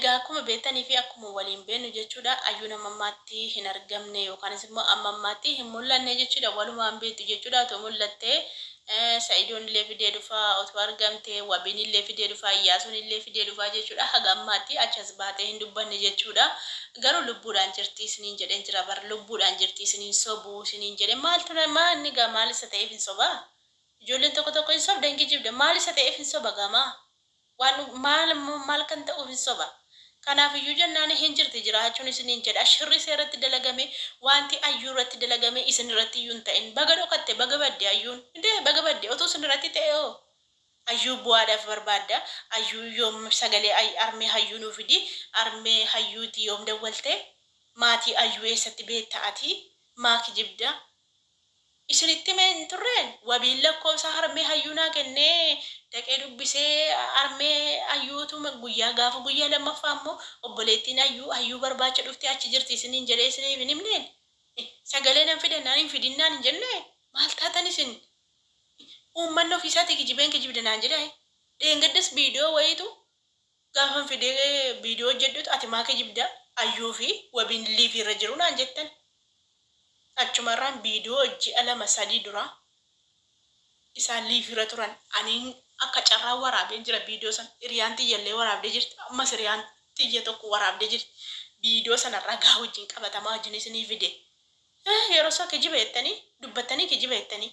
Egaa akkuma beektanii fi akkuma waliin beeknu jechuudha ayyuu namammaatti hin argamne yookaanis immoo ammammaatti hin mul'anne jechuudha walumaan beektu jechuudha otoo mul'attee Sa'idoon illee fidee dhufaa otoo argamte Wabiin illee fidee dhufaa Iyyaasuun illee fidee dhufaa jechuudha haga ammaatti achas baatee hin dubbanne jechuudha garuu lubbuudhaan jirti isiniin jedheen jira bar lubbuudhaan jirti isiniin sobuu isiniin jedhe maaltu inni gaa maal isa ta'eef hin sobaa ijoolleen tokko tokko hin sobda hin kijibde maal isa ta'eef hin soba gamaa waan maal kan ta'uuf hin soba kanaaf iyyuu jennaan hin jirti jiraachuun isiniin jedha shirri seeratti dalagame wanti ayyuu irratti dalagame isin irratti iyyuu hin ta'in baga dhokatte baga badde ayyuun indee baga badde otoo isin irratti ta'e oo ayyuu bu'aadhaaf barbaadda ayyuu yoom sagalee armee hayyuu nuu fidi armee hayyuuti yoom dawwalte maatii ayyuu eessatti beekta'ati maa kijibda isinitti meen turreen Wabiin lakkoofsa armee hayyuu naa kennee dhaqee dubbisee armee hayyuutu guyyaa gaafa guyyaa lammaffaa immoo obboleettiin hayyuu barbaacha dhuftee achi jirti isiniin jedhee isiniif hin himneen sagalee nan fidannaan hin fidinnaan hin jenne maal taatan isin uummanni ofiisaatii kijibdanaan jedha dheengaddas viidiyoo wayiitu gaafan fidee viidiyoo hojjedhutu ati maa kijibda hayyuu fi Wabiin liifiirra jiru naan jettan achumarraan viidiyoo ji'a 2-3 dura isaan liifiirra turan aniin akka carraa waraabee jira viidiyoo san hiriyaan tiyyallee waraabdee jirti ammas hiriyaan tiyya tokko waraabdee jirti viidiyoo sana ragaa wajjin qabatamaa wajjin isinii fide yeroo isaa kijiba jettanii dubbattanii kijiba jettanii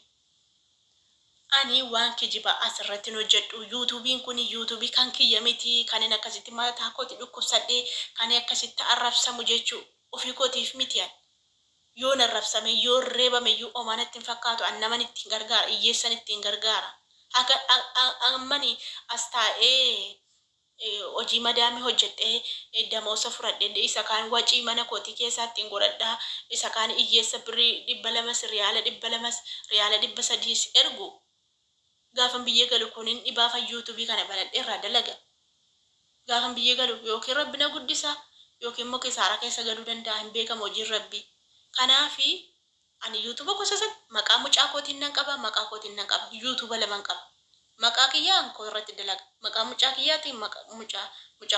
ani waan kijiba asirratti hojjedhu yuutuubiin kun yuutuubii kan kiyya miti kanin akkasitti mataa kooti dhukkubsadhee kan akkasitti arrabsamu jechuu ofii kootiif miti yoo narrabsame yoo reebame yoo omanatti hin fakkaatu annaman ittiin gargaara iyyeessan ittiin gargaara haga ammani as taa'ee hojii madaami hojjedhee damoosa fudhadhee isa kaan wacii mana kootii keessatti godhadhaa isa kaan iyyeessa birrii 200 riyaala 200 riyaala 300 ergu gaafan biyya galu kunin dhibaafa yuutuubii kana banadhee irraa dalaga gaafan biyya galu yookiin rabbina guddisa yookiin immoo kisaara keessa galuu danda'a hin beekamu hojiin rabbii kanaafi ani yuutuuba gosa san maqaa mucaa kootiin nan qaba maqaa kootiin nan qaba yuutuuba laman qaba maqaa kiyyaan koo irratti dalaga maqaa mucaa kiyyaatiin mucaa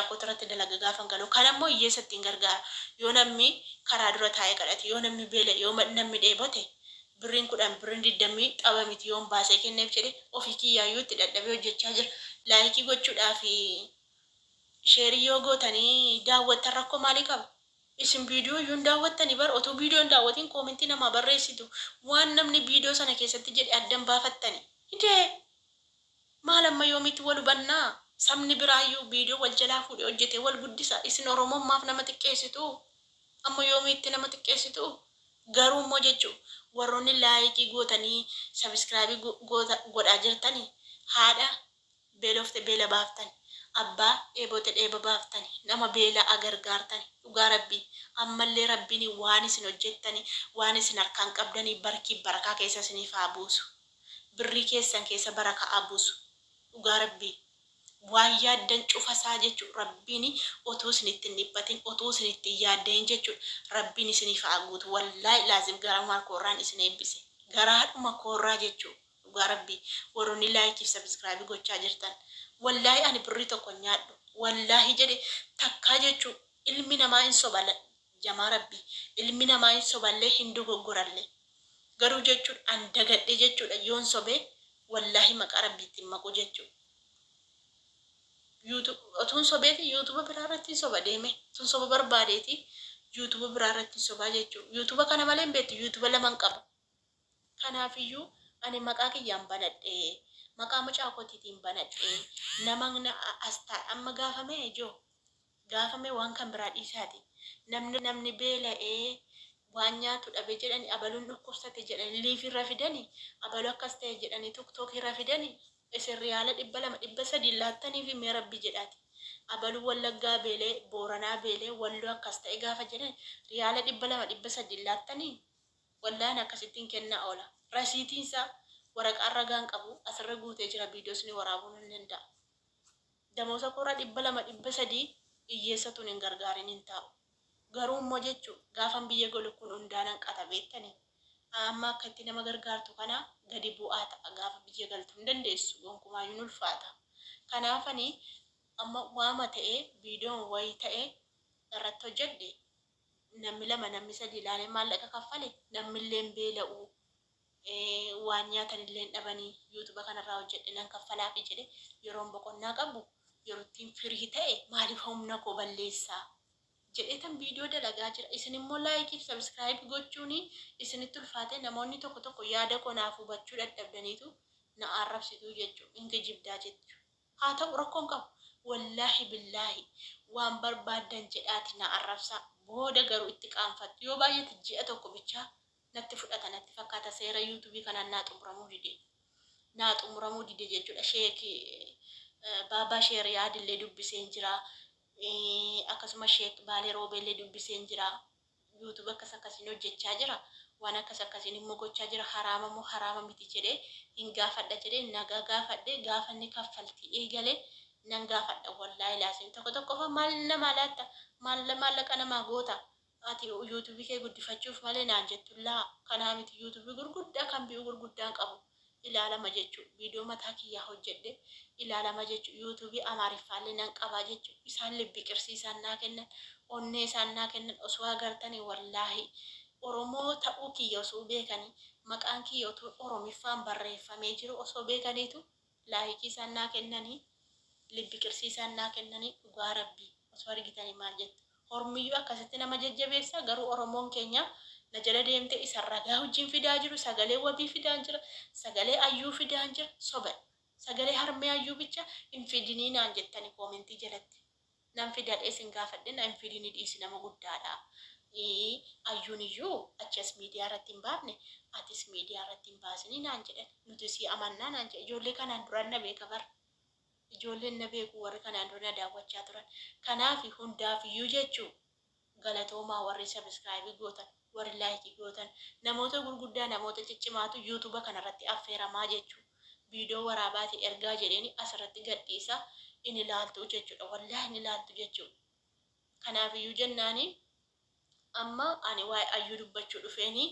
kootii irratti dalaga gaafan galu kanammoo hiyyeessatti hin gargaara yoo namni karaa dura taa'ee kadhate yoo namni beela yoo namni dheebote birriin 10 birriin 20 xaba miti yoon baasee kenneef jedhe ofii kiyyaayyuu itti dadhabee hojjechaa jira laayikii gochuudhaaf sheerii yoo gootanii daawwattan rakkoo maalii qaba isin viidiyoo yuun daawwattanii bar otoo viidiyoon daawwatiin koomentii namaa barreessitu waan namni viidiyoo sana keessatti jedhe addan baafattani hidee maal amma yoomitti wal hubannaa sabni biraayyuu viidiyoo wal jalaa fuudhee hojjete wal guddisa isin oromommaaf nama xiqqeessitu amma yoomitti nama xiqqeessitu garuu immoo jechuu warroonni laayikii gootanii sabiskiraabii godhaa jirtanii haadha beelofte beela baaftani abbaa dheebote dheeba baaftani nama beela agargaartani dhugaa rabbii ammallee rabbiin waan isin hojjettani waan isin harkaan qabdanii barkii barakaa keessa isiniif haa buusu birrii keessan keessa barakaa haa buusu dhugaa rabbii waan yaaddan cufasaa jechuu rabbiin otoo isinitti hin dhiphatin otoo isinitti hin yaaddain jechuu rabbiin isiniif haa guutu wallaahi laazim garaa koorraan isin eebbise garaadhuma koorraa jechuu dhugaa rabbii warroonni laayikiif sabiskiraabii gochaa jirtan wallaahi ani birrii tokko nyaadhu wallaahi jedhe takkaa jechuu ilmi namaa hin sobala jamaa rabbii ilmi namaa hin soballee hin dogoggorallee garuu jechuun an dagadhe jechuudha yoon sobee wallaahi maqaa rabbiitti maqu jechuu otuun sobeeti yuutuuba biraarratti soba deeme sun soba barbaadeeti yuutuuba biraarratti sobaa jechuu yuutuuba kana malee hin beektu yuutuuba laman qaba kanaafiyyuu ani maqaa kiyyaan banadhee maqaa mucaa kootiitiin banadhee nama astaa amma gaafame waan kan biraa dhiisaati namni beela'ee waan nyaatu dhabe jedhani abaluun dhukkubsate jedhani liifirra fidani abaluu akkas ta'e jedhani tokkookirra fidani isin riyaala 200-300 laattanii fi mee rabbi jedhaati abaluu wallaggaa beelee booranaa beelee walloo akkas ta'e gaafa jedhan riyaala 200-300 laattanii wallaan akkasittiin kennaa oola rasiitiinsaa waraqaa ragaan qabu asirra guutee jira viidiyoos ni waraabuu hin danda'a damoosa koraa 200-300 hiyyeessatuun hin gargaarin hin taa'u garuu immoo jechuu gaafan biyya galu kun hundaanan qata beektanii amma akka itti nama gargaartu kana gadi bu'aa ta'a gaafa biyya galtu hin dandeessu gonkumaayyuu ulfaata kanaafanii amma waama ta'ee viidiyoon wayii ta'ee irratti hojjedhe namni lama namni sadi ilaalee maallaqa kaffale namni illee beela'u waan nyaatan illee dhabanii yuutuba kanarraa hojjedhe nan kaffalaafi jedhe yeroon boqonnaa qabu yeroo ittiin firii ta'e maaliif humna koo balleessaa jedheetan viidiyoo dalagaa jira. Isin immoo laayikii fi sabskiraayib gochuun isinitti ulfaate namoonni tokko tokko yaada koo naaf hubachuu dadhabdaniitu na arrabsituu jechuudha. Inga jibdaa jechuudha. Haa ta'u rakkoon qabu. Wallaahi billaahi waan barbaadan jedhaati na arrabsaa. Booda garuu itti qaanfattu yoo baay'ate ji'a tokko bichaa natti fudhata natti fakkaata seera yuutuubii kanaan naa xumuramuu dide. Naa xumuramuu dide jechuudha. Sheekii baabaa sheerii yaadillee dubbiseen jira. Akkasuma sheek baalee roobeellee dubbiseen jira. Yuutuub akkasiin hojjechaa jira. Waan akkasiin immoo gochaa jira. Haraama moo haraama miti jedhee hin gaafadha jedhee nagaa gaafadhee gaafanni kaffaltii eegalee nan gaafadha. Wallaahi laasim tokko tokko maal nama laatta maallaqa namaa goota. Ati yuutuubii kee guddifachuuf malee naan jettu laa kanaa miti yuutuubii gurguddaa kan bi'uu gurguddaan qabu. Ilaalama jechuudha. Viidiyoo mataa kiyyaa hojjedhe ilaalama jechuudha. Yuutuubii Amaariffaallee nan qabaa jechuudha. Isaan biqirsiisaan naa kennan, onnee isaan naa kennan osoo agartanii wallaahi Oromoo ta'uu kiyya osoo beekanii maqaan kiyya otoo Oromiffaan barreeffamee jiru osoo beekaniitu laayikii isaan naa kennanii biqirsiisaan naa kennanii dhugaa rabbii osoo argitanii maal jettu. Oromiyyuu akkasitti nama jajjabeessa garuu Oromoon keenya na jala deemte isa ragaa wajjin fidaa jiru sagalee wabii fidaa jira sagalee ayyuu fidaa jira soba sagalee harmee ayyuu bicha hin fidinii naan jettani koomentii jalatti nan fidadhee isin gaafadhe na hin fidinii dhiisi nama guddaadha ayyuun iyyuu achas miidiyaa irratti hin baafne atis miidiyaa irratti hin baasinii naan jedhan nuti si amannaa naan jedhe ijoollee kanaan duraan na beeka bara ijoolleen na beeku warri kanaan dura na daawwachaa turan kanaaf hundaaf iyyuu jechuu galatoomaa warri sabskiraayibii gootan warri laayikii gootan namoota gurguddaa namoota ciccimaatu yuutuuba kanarratti affeeramaa jechuudha. Viidiyoo waraabaati ergaa jedheeni asirratti gadhiisa in ilaaltu jechuudha. Wallaahi in ilaaltu jechuudha. Kanaaf iyyuu jennaani amma ani waa'ee ayyuu dubbachuu dhufeeni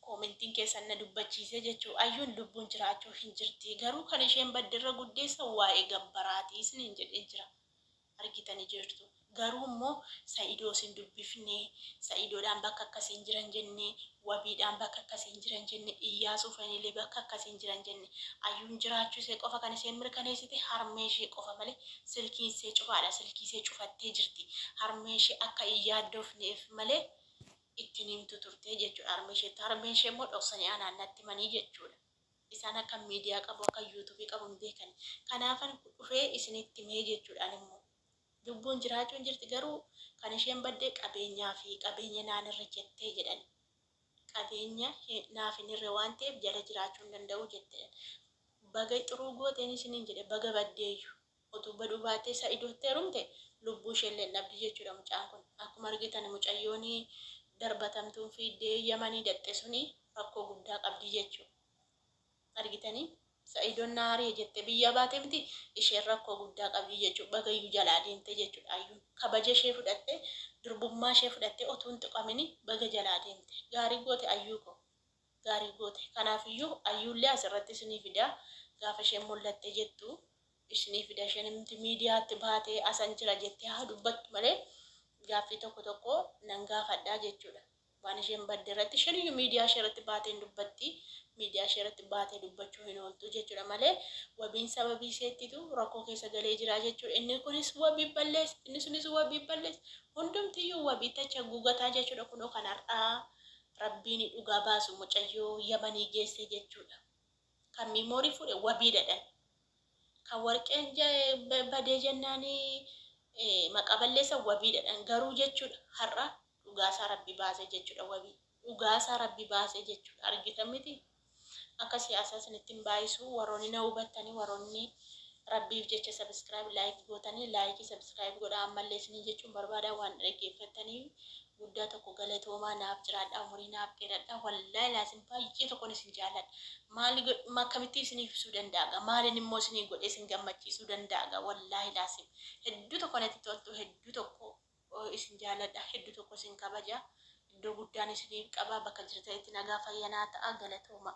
koomentiin keessan na dubbachiise jechuudha. Ayyuun lubbuun jiraachuu hin jirti garuu kan isheen baddirra guddeessa waa'ee gabbaraatii isiniin jedhee jira. Argitanii jirtu. Garuu immoo Sa'idoo sin dubbifne Sa'idoodhaan bakka akkasiin jiran jenne wabiidhaan bakka akkasiin jiran jenne Iyyaasuu faniilee bakka akkasiin jiran jenne ayyuun jiraachuu ishee qofa kan isheen mirkaneessite harmee ishee qofa malee silkiin ishee cufaadha silkii ishee cufattee jirti harmee ishee akka iyyaaddoofneef malee ittiin himtu turte jechuudha harmee ishee immoo dhoksanii anaannatti manii jechuudha. Isaan akka miidiyaa qabu akka yuutuubii qabu hin beekan kanaafan dhufee isinitti mee jechuudhaan immoo lubbuun jiraachuun jirti garuu kan isheen baddee qabeenyaa fi qabeenya naanirra jettee jedhan qabeenya naaf hin irre waan ta'eef jala jiraachuu hin danda'u jettee baga xuruu gooteen isiniin jedhe baga baddeeyyu utuu baduu baatee Sa'idootti heerumte lubbuu isheellee dhabdi jechuudha mucaan kun akkuma argitan mucayyoon darbatamtuun fiiddee Yamanii dhatte suni rakkoo guddaa qabdi jechuudha. Argitanii Sa'idoon naarii jette biyya baatee miti isheen rakkoo guddaa qabdi jechuudha. Bagayyuu jalaa deemte jechuudha. Ayyuun kabaja ishee fudhatte durbummaa ishee fudhatte otuu hin tuqamini baga jalaa deemte. Gaarii goote ayyuu koo gaarii goote. Kanaaf iyyuu ayyuullee asirratti isinii fidaa gaafa isheen mul'atte jettu isinii fida isheen miidiyaatti baatee asan jira jettee haa dubbattu malee gaaffii tokko tokko nan gaafadhaa jechuudha. Waan isheen badde irratti isheen iyyuu miidiyaa ishee irratti baatee hin dubbatti. Miidiyaa ishee irratti baatee dubbachuu hin ooltu jechuudha malee wabiin sababii isheettitu rakkoo keessa galee jira jechuudha. Inni kunis wabii balleessa inni sunis wabii balleessa hundumtiyyuu wabii tacha guugataa jechuudha. Kunoo kan har'aa rabbiin dhugaa baasu mucayyoo Yamanii geesse jechuudha. Kan miimoorii fuudhe wabii dadhan kan warqeen badee jennaanii maqaa balleessa wabii dadhan garuu jechuudha. Har'a dhugaasaa rabbi baase jechuudha wabii dhugaasaa rabbi baase jechuudha. Argitan miti. Akka siyaasa sanitti hin baay'isu warroonni na hubattanii warroonni rabbiif jecha sabskiraayib laayik gootanii laayikii sabskiraayib godhaa ammallee isinii jechuun barbaadaa waan dhaggeeffattanii guddaa tokko galatoomaa naaf jiraadhaa umurii naaf dheeradhaa wallaahi laasim baay'ee tokkoon isin jaalladha maali akkamitti isiniif ibsuu danda'a maaliin immoo isinii godhee isin gammachiisuu danda'a wallaahi laasim hedduu tokko natti toltu hedduu tokko isin jaalladha hedduu tokko isin kabaja iddoo guddaan isiniif qabaa bakka jirtanitti nagaa fayyanaa ta'a galatooma.